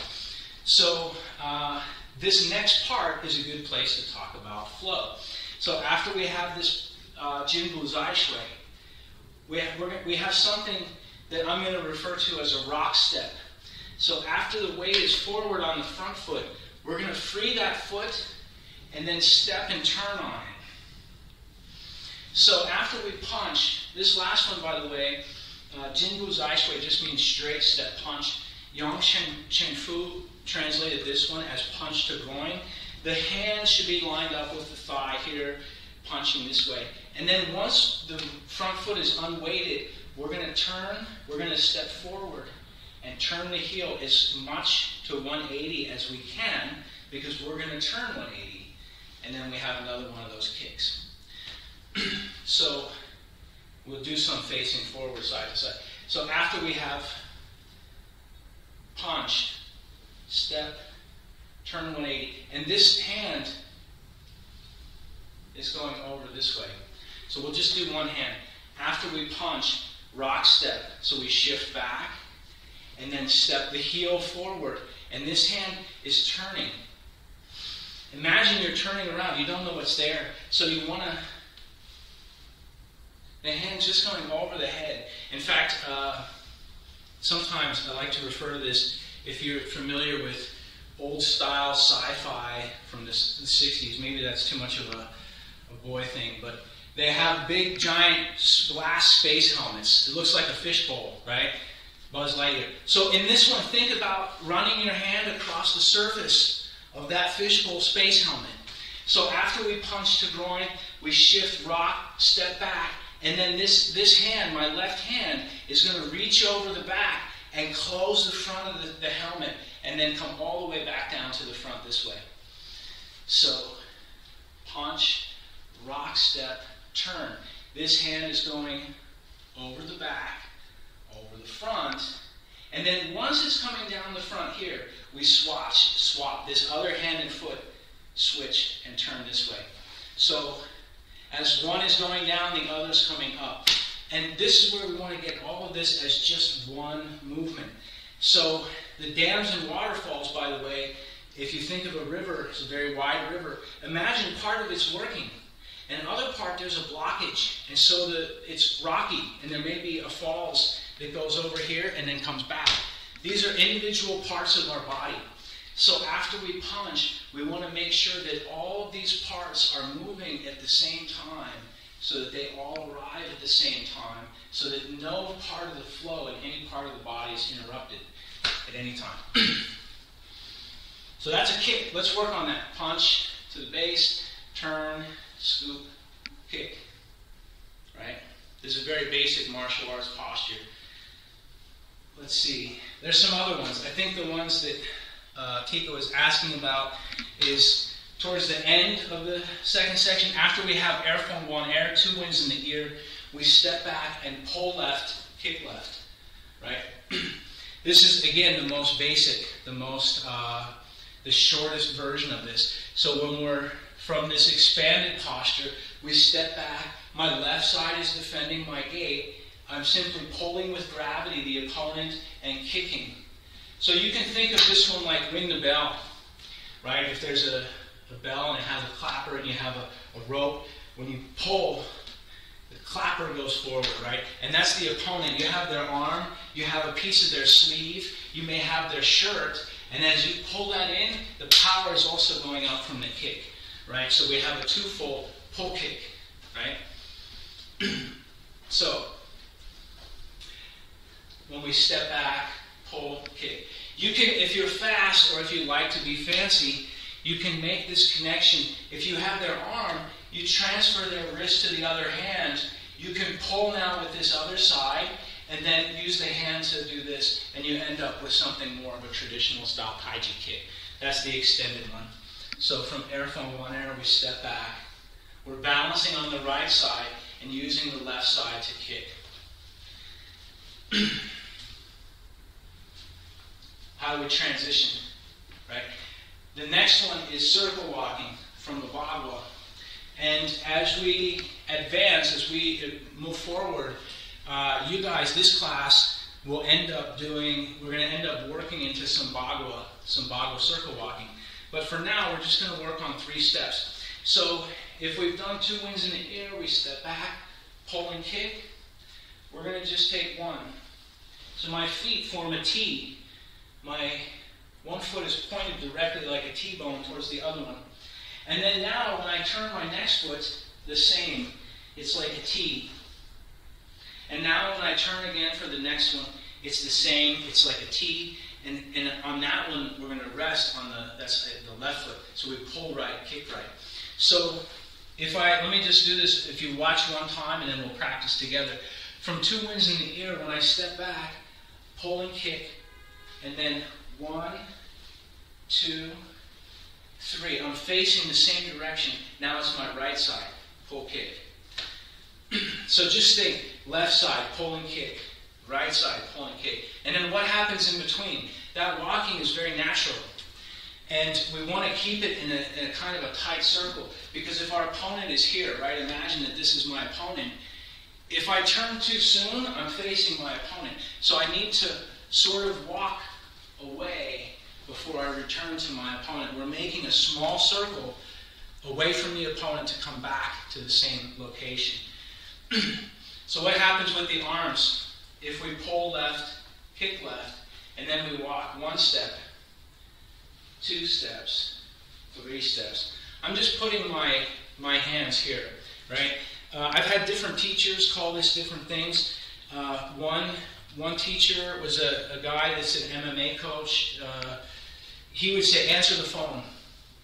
A: So this next part is a good place to talk about flow. So after we have this Jinbu Zai Shui, we have something that I'm going to refer to as a rock step. So after the weight is forward on the front foot, we're going to free that foot and then step and turn on it. So after we punch, this last one, by the way, Jinbu Zai Shui just means straight step punch. Yang Chen Fu translated this one as punch to groin. The hand should be lined up with the thigh here, punching this way. And then once the front foot is unweighted, we're going to turn, we're going to step forward and turn the heel as much to 180 as we can, because we're going to turn 180. And then we have another one of those kicks. So we'll do some facing forward, side to side. So after we have punch, step, turn 180, and this hand is going over this way. So we'll just do one hand. After we punch, rock step, so we shift back, and then step the heel forward, and this hand is turning. Imagine you're turning around, you don't know what's there, so you want to, the hand's just going over the head. In fact, sometimes I like to refer to this, if you're familiar with old style sci-fi from the 60s, maybe that's too much of a boy thing, but they have big giant glass space helmets. It looks like a fishbowl, right? Buzz Lightyear. So in this one, think about running your hand across the surface of that fishbowl space helmet. So after we punch to groin, we shift, rock, step back, and then this hand, my left hand, is going to reach over the back and close the front of the helmet, and then come all the way back down to the front this way. So punch, rock, step, turn. This hand is going over the back, over the front, and then once it's coming down the front here, we swap this other hand and foot, switch, and turn this way. So as one is going down, the other is coming up. And this is where we want to get all of this as just one movement. So the dams and waterfalls, by the way, if you think of a river, it's a very wide river, imagine part of it's working, and another part there's a blockage, and so it's rocky, and there may be a falls that goes over here and then comes back. These are individual parts of our body. So after we punch, we want to make sure that all of these parts are moving at the same time, so that they all arrive at the same time, so that no part of the flow in any part of the body is interrupted at any time. So that's a kick. Let's work on that. Punch to the base, turn, scoop, kick. Right? This is a very basic martial arts posture. Let's see. There's some other ones. I think the ones that Tico is asking about is towards the end of the second section. After we have air feng wan air, 2 wins in the ear, we step back and pull left, kick left. Right? This is, again, the most basic, the shortest version of this. So when we're from this expanded posture, we step back. My left side is defending my gate. I'm simply pulling with gravity the opponent and kicking. So you can think of this one like ring the bell, right? If there's a bell and it has a clapper and you have a rope, when you pull, the clapper goes forward, right? And that's the opponent. You have their arm, you have a piece of their sleeve, you may have their shirt, and as you pull that in, the power is also going out from the kick, right? So we have a twofold pull kick, right? So, when we step back, pull, kick. You can, if you're fast or if you like to be fancy, you can make this connection. If you have their arm, you transfer their wrist to the other hand. You can pull now with this other side and then use the hand to do this, and you end up with something more of a traditional style kaiji kick. That's the extended one. So from air feng wan air, we step back. We're balancing on the right side and using the left side to kick. How do we transition, right? The next one is circle walking from the Bagua. And as we advance, as we move forward, you guys, this class will end up doing, we're going to end up working into some Bagua circle walking. But for now, we're just going to work on 3 steps. So if we've done 2 wins in the air, we step back, pull and kick. We're going to just take 1. So my feet form a T. My one foot is pointed directly like a T-bone towards the other one. And then now, when I turn my next foot, the same. it's like a T. And now when I turn again for the next one, it's the same, it's like a T. And on that one, we're going to rest on that's the left foot. So we pull right, kick right. So let me just do this, if you watch one time and then we'll practice together. From 2 winds in the air, when I step back, pull and kick, and then 1, 2, 3. I'm facing the same direction. Now it's my right side, pull, kick. So just think, left side, pull and kick. Right side, pull and kick. And then what happens in between? That walking is very natural. And we want to keep it in a kind of a tight circle. Because if our opponent is here, right, imagine that this is my opponent. If I turn too soon, I'm facing my opponent. So I need to sort of walk away before I return to my opponent. We're making a small circle away from the opponent to come back to the same location. So what happens with the arms? If we pull left, kick left, and then we walk 1 step, 2 steps, 3 steps. I'm just putting my hands here, right? I've had different teachers call this different things. One teacher was a guy that's an MMA coach. He would say, answer the phone,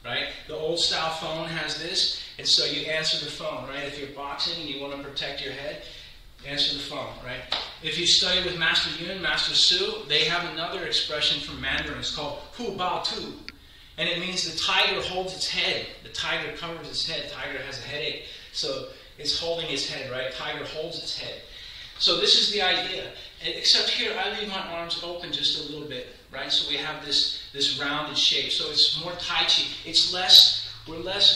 A: right? The old style phone has this, and so you answer the phone, right? If you're boxing and you want to protect your head, answer the phone, right? If you study with Master Yun, Master Su, they have another expression from Mandarin. It's called Hu Bao Tu. And it means the tiger holds its head. The tiger covers its head. Tiger has a headache. So it's holding its head, right? Tiger holds its head. So this is the idea. Except here, I leave my arms open just a little bit, right? So we have this rounded shape. So it's more Tai Chi.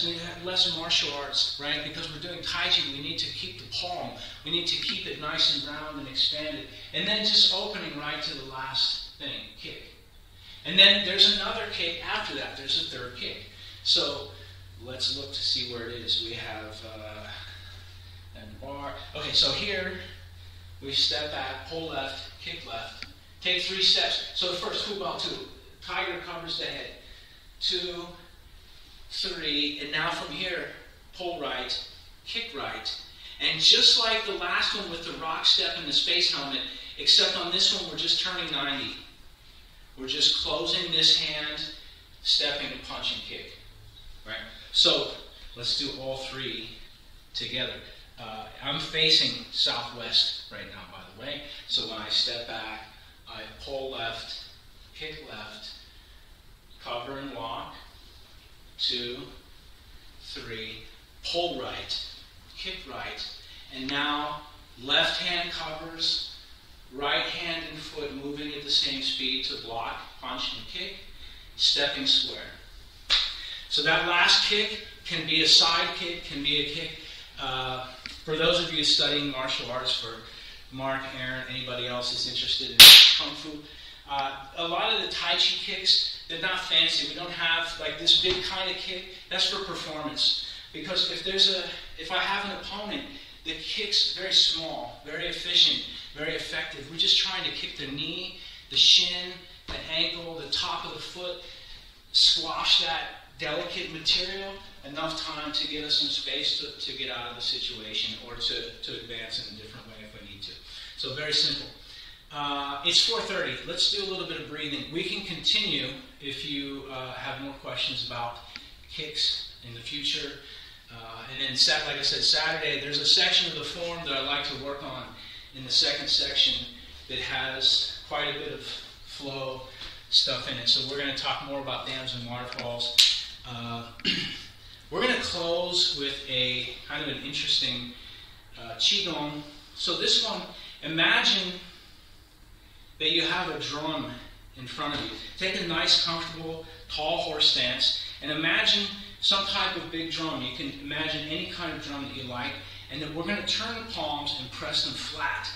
A: We have less martial arts, right? Because we're doing Tai Chi, we need to keep the palm. We need to keep it nice and round and expanded. And then just opening right to the last thing, kick. And then there's another kick after that. There's a third kick. So let's look to see where it is. We have a bar. Okay, so here we step back, pull left, kick left. Take 3 steps. So first, Hu Bao Tu. Tiger covers the head. 2, 3, and now from here, pull right, kick right. And just like the last one with the rock step and the space helmet, except on this one, we're just turning 90. We're just closing this hand, stepping and punch and kick. Right? So let's do all 3 together. I'm facing southwest right now, by the way. So when I step back, I pull left, kick left, cover and walk. 2, 3, pull right, kick right, and now left hand covers, right hand and foot moving at the same speed to block, punch, and kick, stepping square. So that last kick can be a side kick, can be a kick. For those of you studying martial arts, for Mark, Aaron, anybody else is interested in Kung Fu, a lot of the Tai Chi kicks, they're not fancy. We don't have like this big kind of kick. That's for performance. Because if I have an opponent, the kick's very small, very efficient, very effective. We're just trying to kick the knee, the shin, the ankle, the top of the foot, squash that delicate material, enough time to give us some space to get out of the situation or to advance in a different way if we need to. So very simple. It's 4:30. Let's do a little bit of breathing. We can continue if you have more questions about kicks in the future. And then, like I said, Saturday, there's a section of the form that I like to work on in the second section that has quite a bit of flow stuff in it. So we're going to talk more about dams and waterfalls. We're going to close with a kind of an interesting Qigong. So this one, imagine that you have a drum in front of you. Take a nice, comfortable, tall horse stance, and imagine some type of big drum. You can imagine any kind of drum that you like, and then we're going to turn the palms and press them flat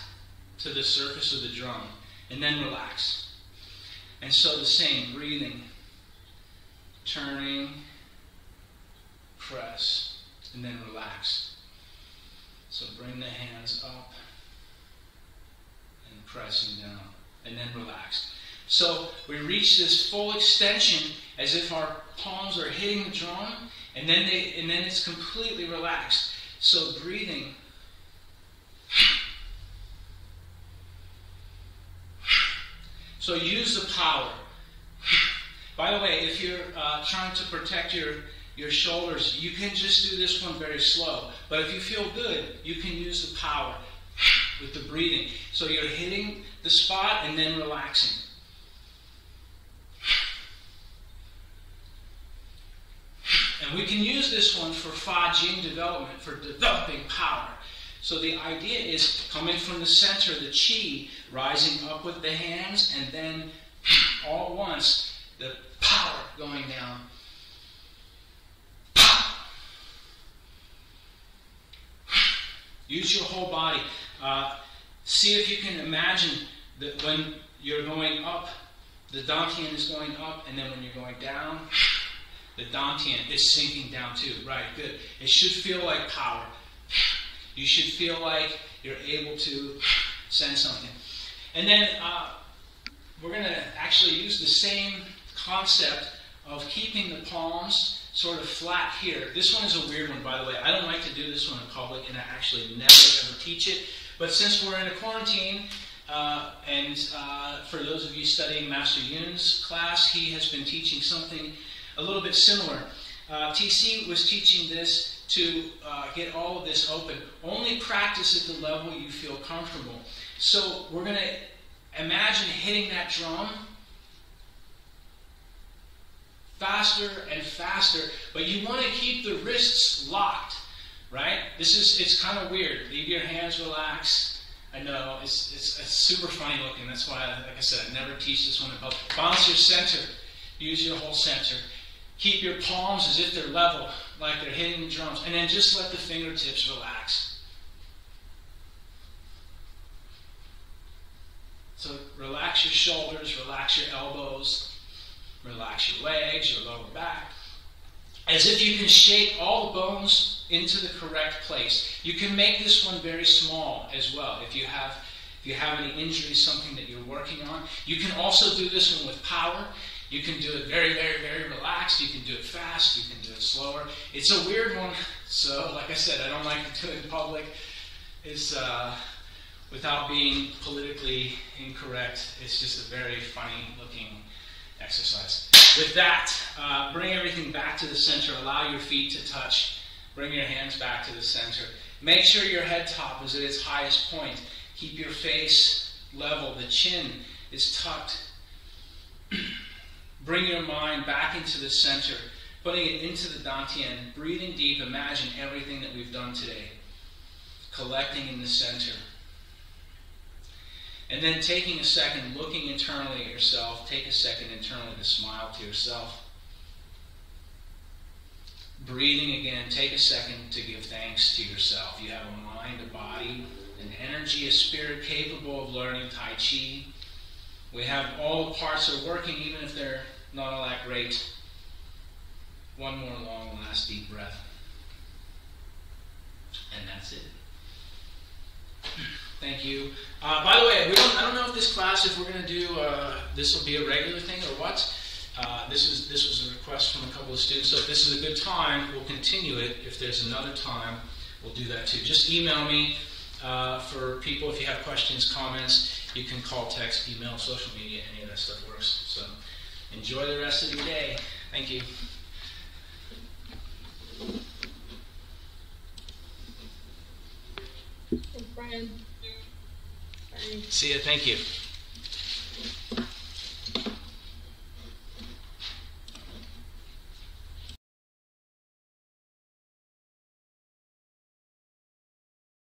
A: to the surface of the drum, and then relax. And so the same, breathing, turning, press, and then relax. So bring the hands up and pressing down, and then relax. So we reach this full extension as if our palms are hitting the drum, and then it's completely relaxed. So breathing So use the power. By the way, if you're trying to protect your shoulders, you can just do this one very slow. But if you feel good, you can use the power with the breathing. So you're hitting the spot and then relaxing. And we can use this one for Fa Jing development, for developing power. So the idea is coming from the center, the chi, rising up with the hands, and then all at once, the power going down. Use your whole body. See if you can imagine that when you're going up, the dantian is going up, and then when you're going down, the dantian is sinking down too. Right, good. It should feel like power. You should feel like you're able to send something. And then we're going to actually use the same concept of keeping the palms sort of flat here. This one is a weird one, by the way. I don't like to do this one in public, and I actually never ever teach it. But since we're in a quarantine, and for those of you studying Master Yun's class, he has been teaching something a little bit similar. TC was teaching this to get all of this open. Only practice at the level you feel comfortable. So we're going to imagine hitting that drum faster and faster, but you want to keep the wrists locked, right? It's kind of weird. Leave your hands relaxed. I know, it's super funny looking. That's why, like I said, I never teach this one in public. Bounce your center. Use your whole center. Keep your palms as if they're level, like they're hitting the drums. And then just let the fingertips relax. So relax your shoulders, relax your elbows, relax your legs, your lower back. As if you can shake all the bones into the correct place. You can make this one very small as well. If you have any injuries, something that you're working on. You can also do this one with power. You can do it very, very, very relaxed. You can do it fast. You can do it slower. It's a weird one. So, like I said, I don't like to do it in public. It's without being politically incorrect. It's just a very funny looking exercise. With that, bring everything back to the center. Allow your feet to touch. Bring your hands back to the center. Make sure your head top is at its highest point. Keep your face level. The chin is tucked. Bring your mind back into the center, putting it into the dantian. Breathing deep. Imagine everything that we've done today. Collecting in the center. And then taking a second, looking internally at yourself. Take a second internally to smile to yourself. Breathing again. Take a second to give thanks to yourself. You have a mind, a body, an energy, a spirit capable of learning Tai Chi. We have all the parts are working, even if they're not all that great. One more long, last deep breath. And that's it. Thank you. By the way, I don't know if this class, if we're going to do, this will be a regular thing or what. This was a request from a couple of students. So if this is a good time, we'll continue it. If there's another time, we'll do that too. Just email me for people if you have questions, comments. You can call, text, email, social media, any of that stuff works. So enjoy the rest of your day. Thank you.
E: Thanks, Brian. Bye.
A: See ya. Thank you.